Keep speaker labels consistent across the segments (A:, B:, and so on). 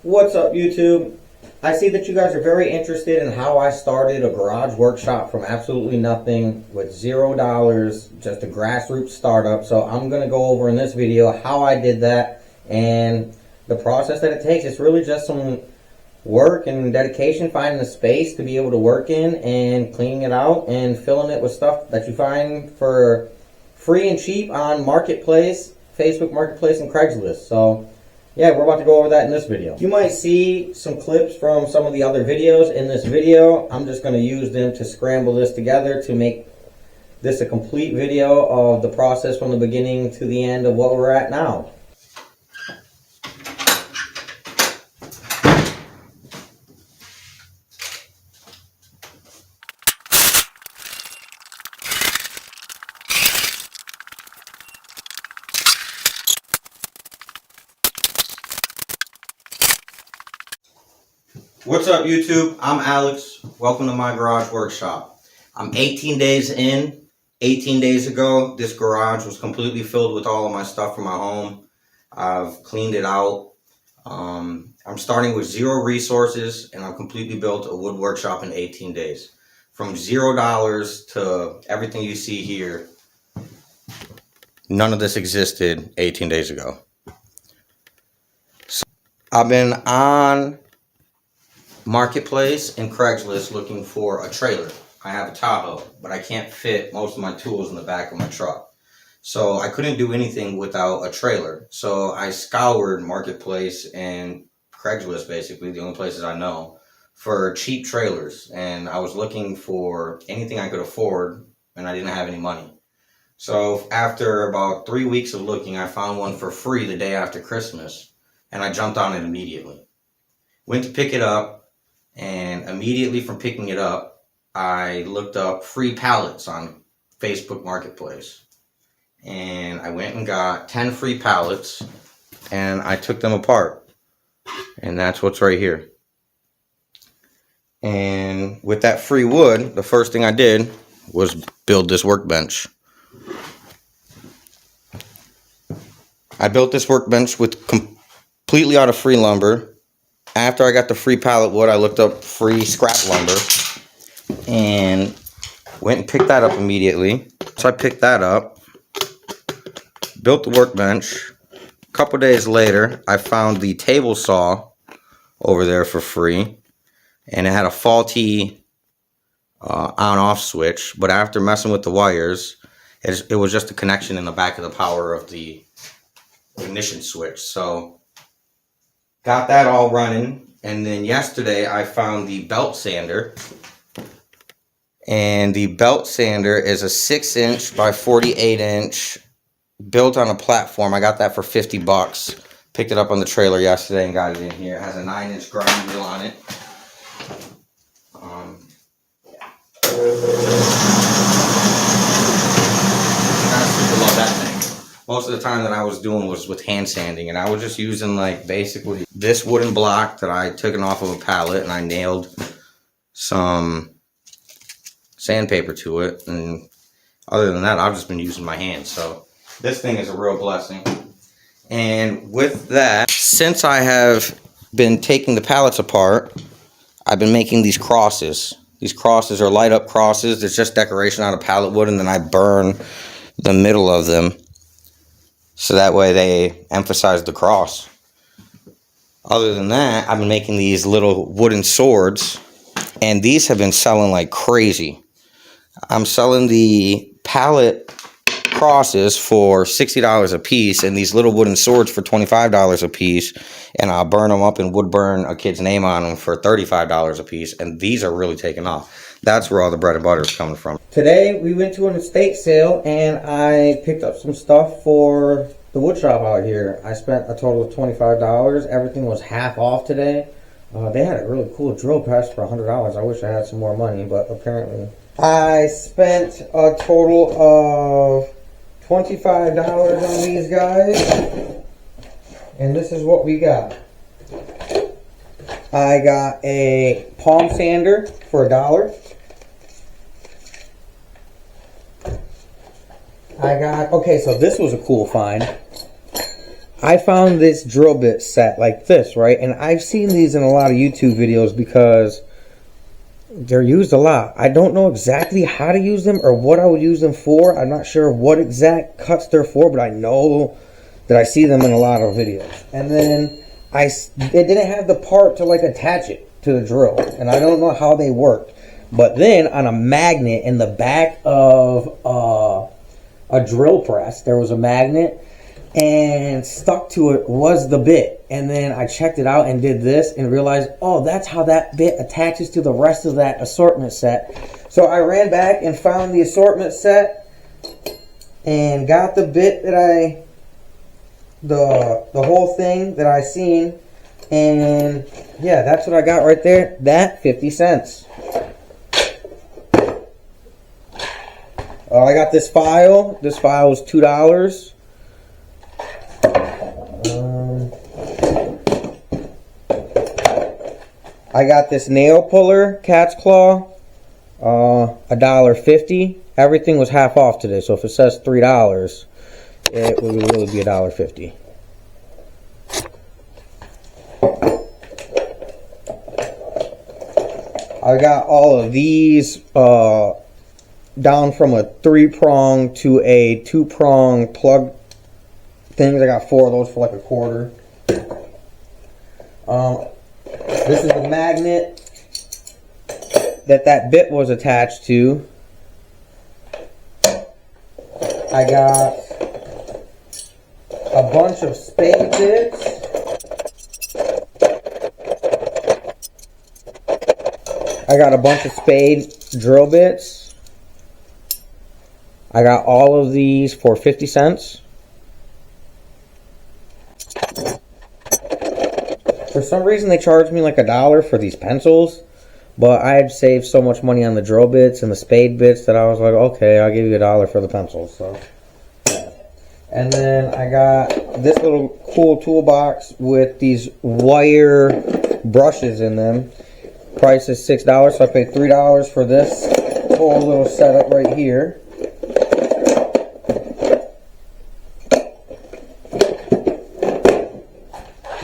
A: What's up, YouTube? I see that you guys are very interested in how I started a garage workshop from absolutely nothing with $0, just a grassroots startup. So I'm going to go over in this video how I did that and the process that it takes. It's really just some work and dedication, finding a space to be able to work in and cleaning it out and filling it with stuff that you find for free and cheap on Marketplace, Facebook Marketplace, and Craigslist. So yeah, we're about to go over that in this video. You might see some clips from some of the other videos in this video. I'm just going to use them to scramble this together to make this a complete video of the process from the beginning to the end of what we're at now. What's up, YouTube? I'm Alex. Welcome to my garage workshop. I'm 18 days in. 18 days ago, this garage was completely filled with all of my stuff from my home. I've cleaned it out. I'm starting with zero resources, and I've completely built a wood workshop in 18 days. From $0 to everything you see here, none of this existed 18 days ago. So I've been on Marketplace and Craigslist looking for a trailer. I have a Tahoe, but I can't fit most of my tools in the back of my truck. So I couldn't do anything without a trailer. So I scoured Marketplace and Craigslist, basically the only places I know, for cheap trailers. And I was looking for anything I could afford, and I didn't have any money. So after about 3 weeks of looking, I found one for free the day after Christmas, and I jumped on it immediately. Went to pick it up. And immediately from picking it up, I looked up free pallets on Facebook Marketplace. And I went and got 10 free pallets, and I took them apart. And that's what's right here. And with that free wood, the first thing I did was build this workbench. I built this workbench with completely out of free lumber. After I got the free pallet wood, I looked up free scrap lumber and went and picked that up immediately. So I picked that up, built the workbench. A couple days later, I found the table saw over there for free, and it had a faulty on-off switch. But after messing with the wires, it was just a connection in the back of the power of the ignition switch. So got that all running, and then yesterday I found the belt sander, and the belt sander is a 6-inch by 48-inch built on a platform. I got that for 50 bucks. Picked it up on the trailer yesterday and got it in here. It has a 9-inch grind wheel on it. I super love that thing. Most of the time that I was doing was with hand sanding, and I was just using like basically this wooden block that I took off of a pallet, and I nailed some sandpaper to it, and other than that I've just been using my hands. So this thing is a real blessing. And with that, since I have been taking the pallets apart, I've been making these crosses. These crosses are light up crosses. It's just decoration out of pallet wood, and then I burn the middle of them so that way they emphasize the cross. Other than that, I've been making these little wooden swords, and these have been selling like crazy. I'm selling the pallet crosses for $60 a piece, and these little wooden swords for $25 a piece, and I'll burn them up and wood burn a kid's name on them for $35 a piece, and these are really taking off. That's where all the bread and butter is coming from. Today we went to an estate sale, and I picked up some stuff for the wood shop out here. I spent a total of $25. Everything was half off today. They had a really cool drill press for $100. I wish I had some more money, but apparently I spent a total of $25 on these guys, and this is what we got. I got a palm sander for $1. Okay, so this was a cool find.
B: I found this drill bit set like this, right? And I've seen these in a lot of YouTube videos because they're used a lot. I don't know exactly how to use them or what I would use them for. I'm not sure what exact cuts they're for, but I know that I see them in a lot of videos. And then it didn't have the part to like attach it to the drill, and I don't know how they worked. But then on a magnet in the back of a drill press, there was a magnet, and stuck to it was the bit. And then I checked it out and did this and realized, oh, that's how that bit attaches to the rest of that assortment set. So I ran back and found the assortment set and got the bit that the whole thing that I seen. And yeah, that's what I got right there. That 50 cents. I got this file. This file was $2. I got this nail puller, cat's claw, $1.50. Everything was half off today, so if it says $3, it would really be $1.50. I got all of these down from a 3-prong to a 2-prong plug things. I got 4 of those for like $1. This is the magnet that bit was attached to. I got a bunch of spade bits. I got a bunch of spade drill bits. I got all of these for 50 cents. For some reason they charged me like $1 for these pencils, but I had saved so much money on the drill bits and the spade bits that I was like, okay, I'll give you $1 for the pencils. So, and then I got this little cool toolbox with these wire brushes in them. Price is $6, so I paid $3 for this whole little setup right here.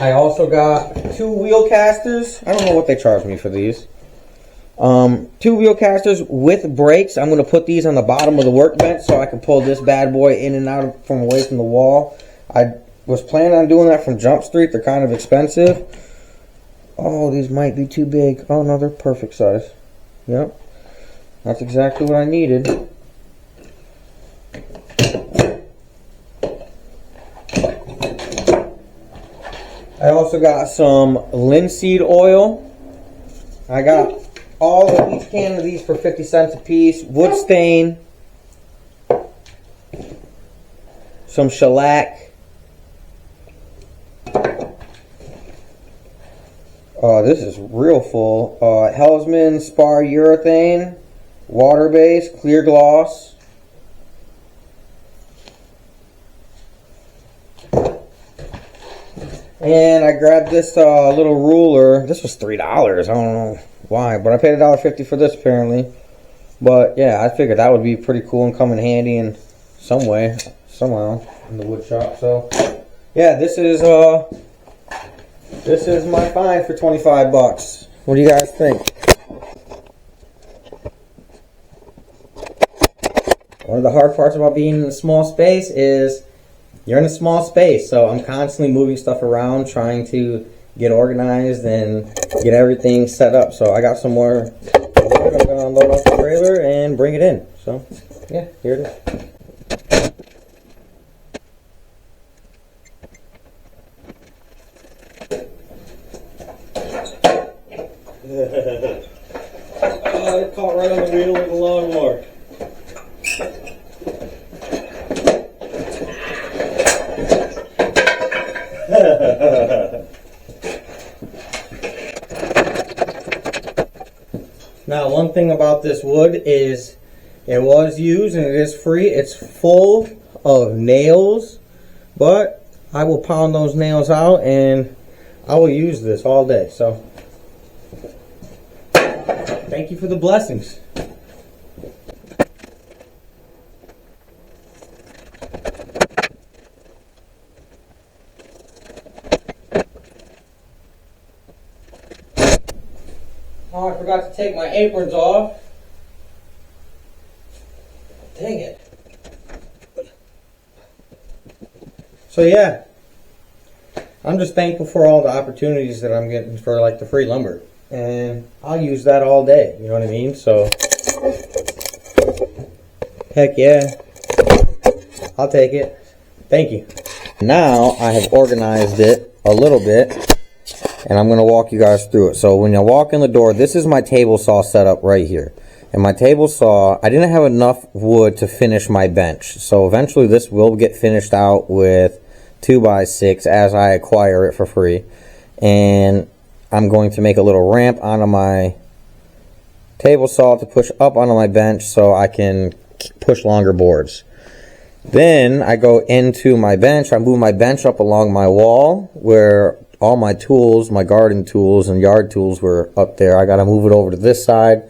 B: I also got 2 wheel casters. I don't know what they charged me for these. 2 wheel casters with brakes. I'm going to put these on the bottom of the workbench so I can pull this bad boy in and out from away from the wall. I was planning on doing that from Jump Street. They're kind of expensive. Oh, these might be too big. Oh, no, they're perfect size. Yep. That's exactly what I needed. I also got some linseed oil. I got all of each can of these for 50 cents a piece. Wood stain. Some shellac. This is real full. Hellsman spar urethane, water base, clear gloss. And I grabbed this little ruler. This was $3. I don't know why, but I paid $1.50 for this apparently. But yeah, I figured that would be pretty cool and come in handy in some way, somehow, in the wood shop. So yeah, this is my find for 25 bucks. What do you guys think? One of the hard parts about being in a small space is you're in a small space, so I'm constantly moving stuff around, trying to get organized and get everything set up. So I got some more wood. I'm going to unload off the trailer and bring it in. So yeah, here it is.
C: Oh, it caught right on the wheel with the lawnmower.
B: Now, one thing about this wood is it was used and it is free. It's full of nails, but I will pound those nails out and I will use this all day. So thank you for the blessings. Oh, I forgot to take my aprons off. Dang it. So yeah, I'm just thankful for all the opportunities that I'm getting for like the free lumber. And I'll use that all day, you know what I mean? So, heck yeah, I'll take it. Thank you. Now I have organized it a little bit, and I'm going to walk you guys through it. So when you walk in the door, this is my table saw setup right here. And my table saw, I didn't have enough wood to finish my bench. So eventually this will get finished out with 2x6 as I acquire it for free. And I'm going to make a little ramp onto my table saw to push up onto my bench so I can push longer boards. Then I go into my bench. I move my bench up along my wall where all my tools, my garden tools and yard tools were up there. I got to move it over to this side.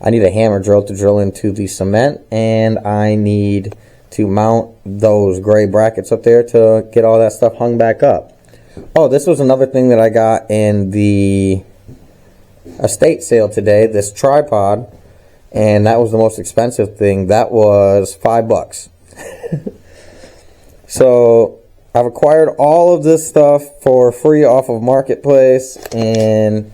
B: I need a hammer drill to drill into the cement, and I need to mount those gray brackets up there to get all that stuff hung back up. Oh, this was another thing that I got in the estate sale today, this tripod, and that was the most expensive thing. That was $5. So I've acquired all of this stuff for free off of Marketplace, and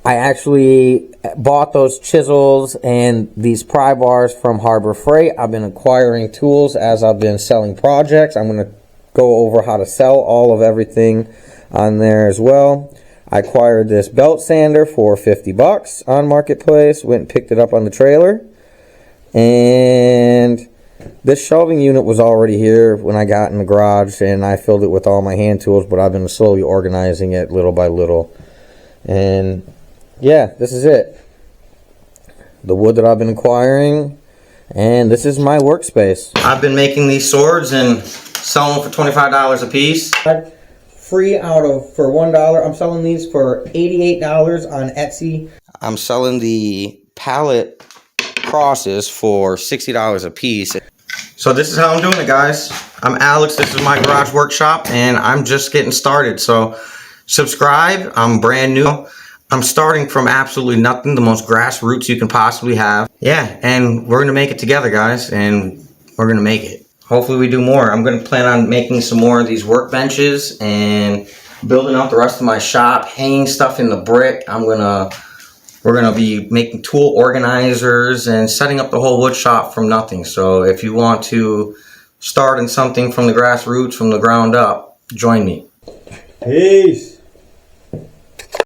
B: I actually bought those chisels and these pry bars from Harbor Freight. I've been acquiring tools as I've been selling projects. I'm going to go over how to sell all of everything on there as well. I acquired this belt sander for $50 on Marketplace. Went and picked it up on the trailer. And this shelving unit was already here when I got in the garage, and I filled it with all my hand tools, but I've been slowly organizing it little by little. And yeah, this is it. The wood that I've been acquiring, and this is my workspace. I've been making these swords and selling them for $25 a piece. Free for $1. I'm selling these for $88 on Etsy. I'm selling the pallet crosses for $60 a piece. So this is how I'm doing it, guys. I'm Alex. This is my garage workshop, and I'm just getting started. So subscribe. I'm brand new. I'm starting from absolutely nothing, the most grassroots you can possibly have. Yeah, and we're going to make it together, guys, and we're going to make it. Hopefully we do more. I'm going to plan on making some more of these workbenches and building out the rest of my shop, hanging stuff in the brick. We're going to be making tool organizers and setting up the whole wood shop from nothing. So if you want to start in something from the grassroots, from the ground up, join me.
C: Peace.